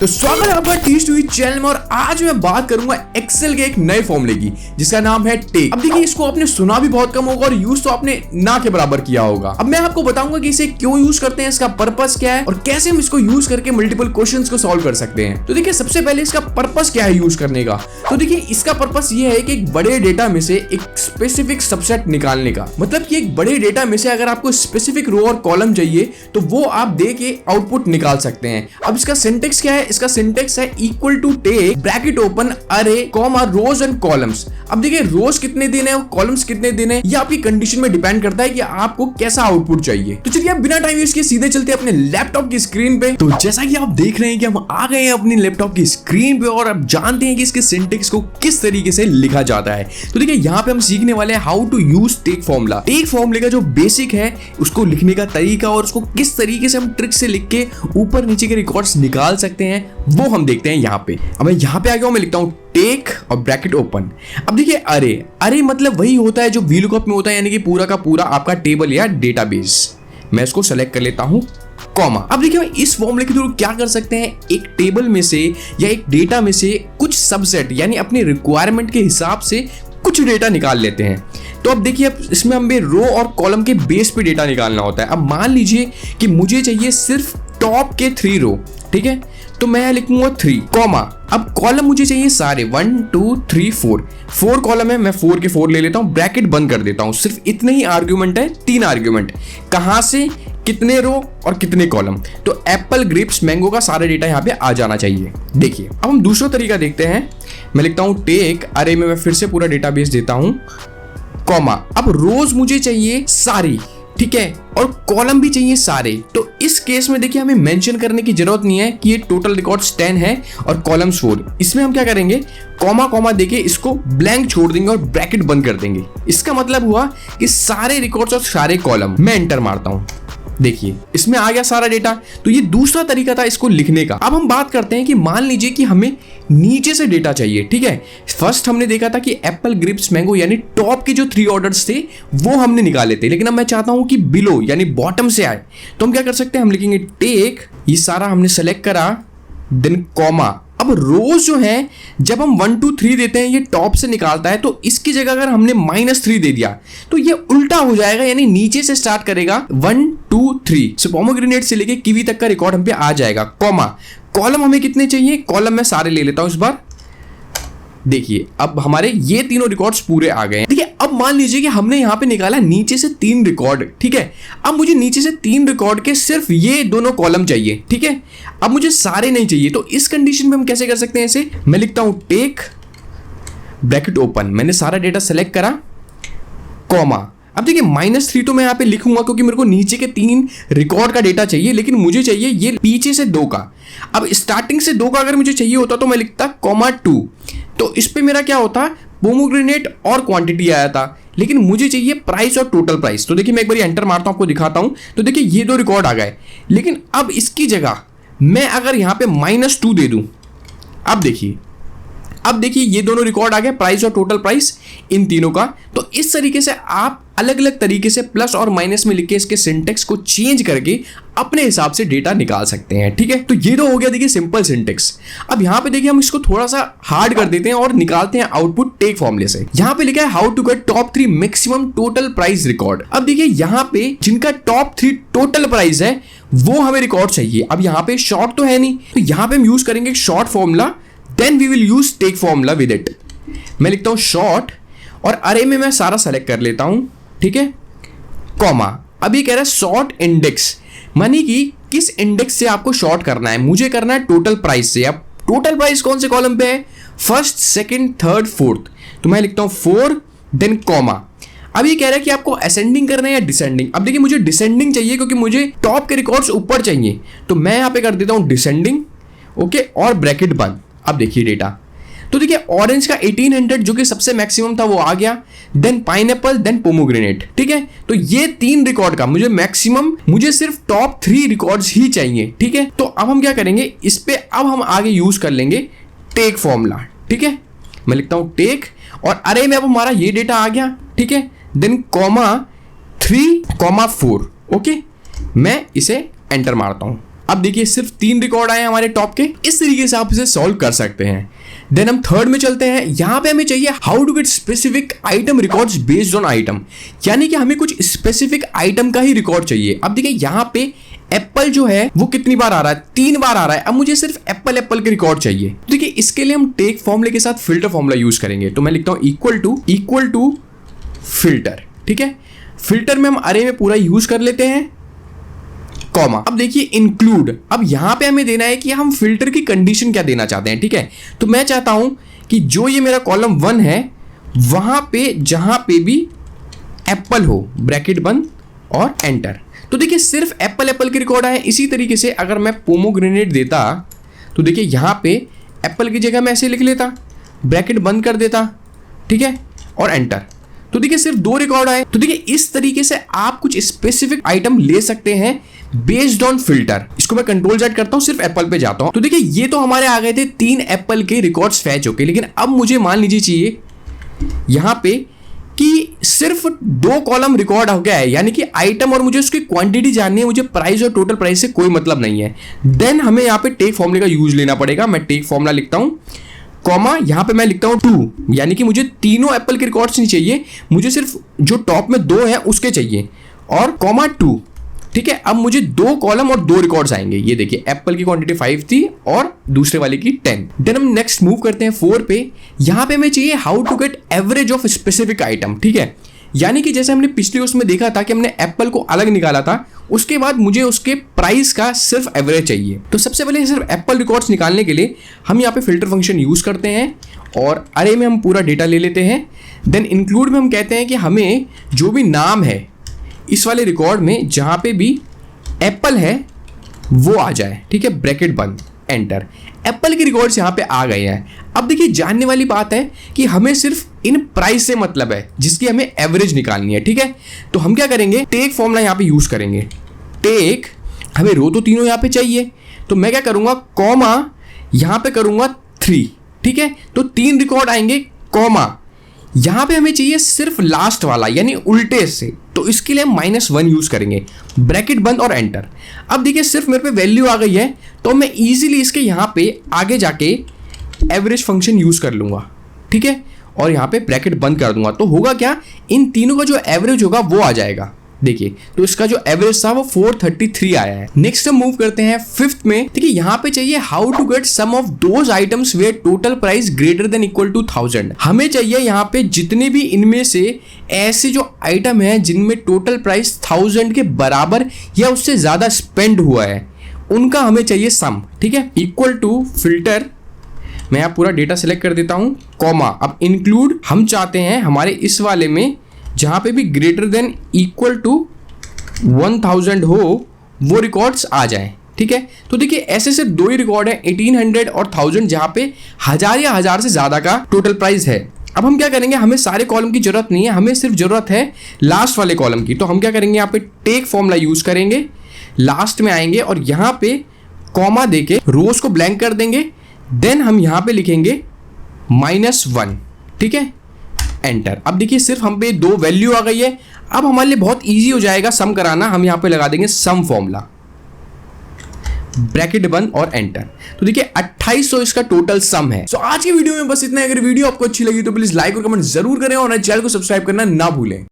तो स्वागत है आपका टीच टू चैनल में। और आज मैं बात करूंगा एक्सेल के एक नए फॉर्मूले की जिसका नाम है टेक। अब देखिए, इसको आपने सुना भी बहुत कम होगा और यूज तो आपने ना के बराबर किया होगा। अब मैं आपको बताऊंगा कि इसे क्यों यूज करते हैं, इसका पर्पस क्या है और कैसे हम इसको यूज करके मल्टीपल क्वेश्चंस को सॉल्व कर सकते हैं। तो देखिए, सबसे पहले इसका पर्पस क्या है यूज करने का। तो देखिए, इसका पर्पस ये है कि एक बड़े डेटा में से एक स्पेसिफिक सबसेट निकालने का। मतलब कि एक बड़े डेटा में से अगर आपको स्पेसिफिक रो और कॉलम चाहिए तो वो आप दे के आउटपुट निकाल सकते हैं। अब इसका सिंटेक्स क्या है? इसका सिंटेक्स है equal to take bracket open array comma rows and columns. अब देखिए, रोज कितने देने हैं और कॉलम्स कितने देने हैं, ये आपकी कंडीशन में डिपेंड करता है कि आपको कैसा आउटपुट चाहिए। तो चलिए, आप बिना टाइम वेस्ट किए सीधे चलते हैं अपने लैपटॉप की स्क्रीन पे। तो जैसा कि आप देख रहे हैं कि हम आ गए हैं अपनी लैपटॉप की स्क्रीन पे और अब जानते हैं कि इसके सिंटेक्स को किस तरीके से लिखा जाता है। तो देखिए, यहाँ पे हम सीखने वाले हैं how to use take formula. Take फॉर्मूले का जो बेसिक है उसको लिखने का तरीका और उसको किस तरीके से हम ट्रिक से लिख के ऊपर नीचे के रिकॉर्ड्स निकाल सकते हैं वो हम देखते हैं यहाँ पे। अब मैं यहाँ पे आ गया हूँ, मैं लिखता हूँ टेक और ब्रैकेट ओपन। अब देखिए, अरे मतलब वही होता है जो वीलुकअप में होता है, यानी कि पूरा का पूरा आपका टेबल या डेटाबेस। मैं इसको सेलेक्ट कर लेता हूँ कॉमा। अब देखिए, इस फॉर्मूले के थ्रू क्या कर सकते हैं, एक टेबल में से या एक डेटा में से कुछ सबसेट यानी अपनी रिक्वायरमेंट के हिसाब से कुछ डेटा निकाल लेते हैं। तो अब देखिए, अब इसमें हमें रो और कॉलम के बेस पे डेटा निकालना होता है। अब मान लीजिए कि मुझे चाहिए सिर्फ टॉप के 3 रो, ठीक है, तो मैं लिखूंगा 3 कॉमा। अब कॉलम मुझे चाहिए सारे 1 2 3 4 कॉलम है, मैं 4 के 4 ले लेता हूं, ब्रैकेट बंद कर देता हूं। सिर्फ इतने ही आर्ग्यूमेंट है, 3 आर्ग्यूमेंट, कहां से कितने रो और कितने कॉलम। तो एप्पल ग्रेप्स मैंगो का सारा डेटा यहाँ पे आ जाना चाहिए। देखिए, अब हम दूसरा तरीका देखते हैं। मैं लिखता हूं टेक अरे में मैं फिर से पूरा डेटाबेस देता हूं कॉमा। अब रोज मुझे चाहिए सारी, ठीक है, और कॉलम भी चाहिए सारे। तो इस केस में देखिए, हमें मेंशन करने की जरूरत नहीं है कि ये टोटल रिकॉर्ड्स 10 है और कॉलम्स 4। इसमें हम क्या करेंगे, कॉमा कॉमा देके इसको ब्लैंक छोड़ देंगे और ब्रैकेट बंद कर देंगे। इसका मतलब हुआ कि सारे रिकॉर्ड्स और सारे कॉलम। मैं एंटर मारता हूं, देखिए इसमें आ गया सारा डेटा। तो ये दूसरा तरीका था इसको लिखने का। अब हम बात करते हैं कि मान लीजिए कि हमें नीचे से डेटा चाहिए, ठीक है। फर्स्ट हमने देखा था कि एप्पल ग्रेप्स मैंगो यानी टॉप के जो 3 ऑर्डर्स थे वो हमने निकाले थे, लेकिन अब मैं चाहता हूं कि बिलो यानी बॉटम से आए। तो हम क्या कर सकते हैं, हम लिखेंगे टेक, ये सारा हमने सेलेक्ट करा, देन कॉमा। अब रोज जो है, जब हम 1 2 3 देते हैं ये टॉप से निकालता है, तो इसकी जगह अगर हमने -3 दे दिया तो ये उल्टा हो जाएगा, यानी नीचे से स्टार्ट करेगा 1 2 3। सो पोमोग्रेनेट से लेके कीवी तक का रिकॉर्ड हम पे आ जाएगा कॉमा। कॉलम हमें कितने चाहिए, कॉलम मैं सारे ले लेता हूं इस बार। देखिए, अब हमारे ये तीनों रिकॉर्ड्स पूरे आ गए हैं। देखिए, अब मान लीजिए कि हमने यहाँ पे निकाला नीचे से 3 रिकॉर्ड, ठीक है। अब मुझे नीचे से 3 रिकॉर्ड के सिर्फ ये दोनों कॉलम चाहिए, ठीक है। अब मुझे सारे नहीं चाहिए, तो इस कंडीशन में हम कैसे कर सकते हैं इसे। मैं लिखता हूं टेक ब्रैकेट ओपन, मैंने सारा डेटा सेलेक्ट करा कॉमा। अब देखिए, -3 तो मैं यहाँ पे लिखूंगा क्योंकि मेरे को नीचे के 3 रिकॉर्ड का डेटा चाहिए, लेकिन मुझे चाहिए ये पीछे से 2 का। अब स्टार्टिंग से 2 का अगर मुझे चाहिए होता तो मैं लिखता कॉमा 2। तो इस पे मेरा क्या होता, पोमोग्रेनेट और क्वांटिटी आया था, लेकिन मुझे चाहिए प्राइस और टोटल प्राइस। तो देखिए, मैं एक बार एंटर मारता हूं, आपको दिखाता हूं। तो देखिए, ये 2 रिकॉर्ड आ गए, लेकिन अब इसकी जगह मैं अगर यहां पे -2 दे दूं, अब देखिए ये दोनों रिकॉर्ड आ गए, प्राइस और टोटल प्राइस इन तीनों का। तो इस तरीके से आप अलग अलग तरीके से प्लस और माइनस में लिख के इसके सिंटेक्स को चेंज करके अपने हिसाब से डेटा निकाल सकते हैं, ठीक है। तो ये तो हो गया देखिए सिंपल सिंटेक्स। अब यहाँ पे देखिए, हम इसको थोड़ा सा हार्ड कर देते हैं और निकालते हैं आउटपुट टेक फॉर्मूले से। यहाँ पे लिखा है how to get top 3 maximum total price record. अब देखिए, यहाँ पे जिनका टॉप 3 टोटल प्राइस है वो हमें रिकॉर्ड चाहिए। अब यहाँ पे शॉर्ट तो है नहीं, तो यहाँ पे हम यूज करेंगे short formula, then we will use take formula with it. मैं लिखता हूं शॉर्ट और अरे में मैं सारा सेलेक्ट कर लेता हूं, ठीक है, कॉमा। अभी कह रहा है शॉर्ट इंडेक्स, मानी कि किस इंडेक्स से आपको शॉर्ट करना है। मुझे करना है टोटल प्राइस से। अब टोटल प्राइस कौन से कॉलम पे है, फर्स्ट सेकंड थर्ड फोर्थ। तो मैं लिखता हूं 4 देन कॉमा। अब ये कह रहा है कि आपको असेंडिंग करना है या डिसेंडिंग। अब देखिए, मुझे डिसेंडिंग चाहिए क्योंकि मुझे टॉप के रिकॉर्ड्स ऊपर चाहिए, तो मैं यहां पे कर देता हूं डिसेंडिंग, ओके, और ब्रैकेट बंद। अब देखिए डेटा, तो देखिए ऑरेंज का 1800 जो कि सबसे मैक्सिमम था वो आ गया, देन पाइनएप्पल, देन पोमोग्रेनेट, ठीक है। तो ये 3 रिकॉर्ड का मुझे मैक्सिमम, मुझे सिर्फ टॉप 3 रिकॉर्ड्स ही चाहिए, ठीक है। तो अब हम क्या करेंगे इस पे, अब हम आगे यूज कर लेंगे टेक फॉर्मूला, ठीक है। मैं लिखता हूं टेक और अरे में अब हमारा ये डेटा आ गया, ठीक है, देन कॉमा 3 कॉमा 4, ओके। मैं इसे एंटर मारता हूं अब देखिए सिर्फ 3 रिकॉर्ड आए हमारे टॉप के। इस तरीके से आप इसे सॉल्व कर सकते हैं। देन हम थर्ड में चलते हैं। यहां पे हमें चाहिए how to get specific item records based on item, यानी कि हमें कुछ स्पेसिफिक आइटम का ही रिकॉर्ड चाहिए। अब देखिए यहां पे एप्पल जो है वो कितनी बार आ रहा है, 3 बार आ रहा है। अब मुझे सिर्फ एप्पल के रिकॉर्ड चाहिए। देखिए इसके लिए हम टेक फॉर्मूले के साथ फिल्टर फॉर्मूला यूज करेंगे। तो मैं लिखता हूं इक्वल टू फिल्टर। ठीक है, फिल्टर में हम अरे में पूरा यूज कर लेते हैं, कॉमा। अब देखिए इंक्लूड, अब यहां पे हमें देना है कि हम फिल्टर की कंडीशन क्या देना चाहते हैं। ठीक है, तो मैं चाहता हूं कि जो ये मेरा कॉलम 1 है वहां पे जहां पे भी एप्पल हो, ब्रैकेट बंद और एंटर। तो देखिए सिर्फ एप्पल के रिकॉर्ड आए। इसी तरीके से अगर मैं पोमोग्रेनेट देता तो देखिए यहां पे एप्पल की जगह मैं ऐसे लिख लेता, ब्रैकेट बंद कर देता, ठीक है, और एंटर। तो देखिए सिर्फ 2 रिकॉर्ड आए। तो देखिए इस तरीके से आप कुछ स्पेसिफिक आइटम ले सकते हैं बेस्ड ऑन फिल्टर। इसको मैं कंट्रोल Z करता हूं, सिर्फ एप्पल पे जाता हूं। तो देखिए ये तो हमारे आ गए थे 3 एप्पल के रिकॉर्ड्स फैच होके। लेकिन अब मुझे मान लीजिए चाहिए यहां पे कि सिर्फ 2 कॉलम रिकॉर्ड हो गया है, यानी कि आइटम, और मुझे उसकी क्वांटिटी जाननी है। मुझे प्राइस और टोटल प्राइस से कोई मतलब नहीं है। देन हमें यहाँ पे टेक फॉर्मूले का यूज लेना पड़ेगा। मैं टेक फॉर्मूला लिखता हूं, कॉमा, यहां पे मैं लिखता हूं 2, यानी कि मुझे तीनों एप्पल के रिकॉर्ड्स नहीं चाहिए, मुझे सिर्फ जो टॉप में 2 है उसके चाहिए, और कॉमा 2। ठीक है, अब मुझे 2 कॉलम और 2 रिकॉर्ड्स आएंगे। ये देखिए एप्पल की क्वांटिटी 5 थी और दूसरे वाले की 10। देन हम नेक्स्ट मूव करते हैं 4 पे। यहां पे हमें चाहिए how to get average of specific item. ठीक है, यानी कि जैसे हमने पिछले उसमें देखा था कि हमने एप्पल को अलग निकाला था, उसके बाद मुझे उसके प्राइस का सिर्फ एवरेज चाहिए। तो सबसे पहले सिर्फ एप्पल रिकॉर्ड्स निकालने के लिए हम यहाँ पे फिल्टर फंक्शन यूज करते हैं और अरे में हम पूरा डेटा ले लेते हैं। देन इंक्लूड में हम कहते हैं कि हमें जो भी नाम है इस वाले रिकॉर्ड में जहां पे भी एप्पल है वो आ जाए। ठीक है, ब्रैकेट बंद, एंटर। एप्पल के रिकॉर्ड्स यहां पे आ गए हैं। अब देखिए जानने वाली बात है कि हमें सिर्फ इन प्राइस से मतलब है जिसकी हमें एवरेज निकालनी है। ठीक है, तो हम क्या करेंगे, टेक फॉर्मूला यहां पे यूज करेंगे। टेक, हमें रो तो तीनों यहां पे चाहिए, तो मैं क्या करूंगा, कॉमा, यहां पे करूंगा 3। ठीक है, तो 3 रिकॉर्ड आएंगे, कॉमा, यहां पे हमें चाहिए सिर्फ लास्ट वाला यानी उल्टे से, तो इसके लिए हम -1 यूज करेंगे, ब्रैकेट बंद और एंटर। अब देखिए सिर्फ मेरे पे वैल्यू आ गई है, तो मैं इजीली इसके यहां पे आगे जाके एवरेज फंक्शन यूज कर लूंगा। ठीक है, और यहां पे ब्रैकेट बंद कर दूंगा। तो होगा क्या, इन तीनों का जो एवरेज होगा वो आ जाएगा। देखिए तो इसका जो एवरेज था वो 433 आया है। नेक्स्ट हम मूव करते हैं 5th में। देखिए यहाँ पे चाहिए how to get sum of those items where total price greater than equal to 1000। हमें चाहिए यहाँ पे जितने भी इनमें से ऐसे जो आइटम है जिनमें टोटल प्राइस 1000 के बराबर या उससे ज्यादा स्पेंड हुआ है, उनका हमें चाहिए सम। ठीक है, इक्वल टू फिल्टर, मैं यहाँ पूरा डेटा सेलेक्ट कर देता हूँ, कॉमा। अब इंक्लूड हम चाहते हैं हमारे इस वाले में जहां पे भी ग्रेटर देन इक्वल टू 1000 हो वो रिकॉर्ड्स आ जाएं। ठीक है, तो देखिए ऐसे सिर्फ 2 ही रिकॉर्ड है, 1800 और 1000, जहां पे 1000 या 1000 से ज्यादा का टोटल प्राइस है। अब हम क्या करेंगे, हमें सारे कॉलम की जरूरत नहीं है, हमें सिर्फ जरूरत है लास्ट वाले कॉलम की। तो हम क्या करेंगे, यहाँ पे टेक फॉर्मूला यूज करेंगे, लास्ट में आएंगे और यहाँ पे कॉमा देके रोज को ब्लैंक कर देंगे। देन हम यहाँ पे लिखेंगे -1। ठीक है, एंटर। अब देखिए सिर्फ हम पे 2 वैल्यू आ गई है। अब हमारे लिए बहुत इजी हो जाएगा सम कराना। हम यहां पे लगा देंगे सम फॉर्मूला, ब्रैकेट बंद और एंटर। तो देखिए 2800 इसका टोटल सम है। आज की वीडियो में बस इतना। अगर वीडियो आपको अच्छी लगी तो प्लीज लाइक और कमेंट जरूर करें और चैनल को सब्सक्राइब करना ना भूलें।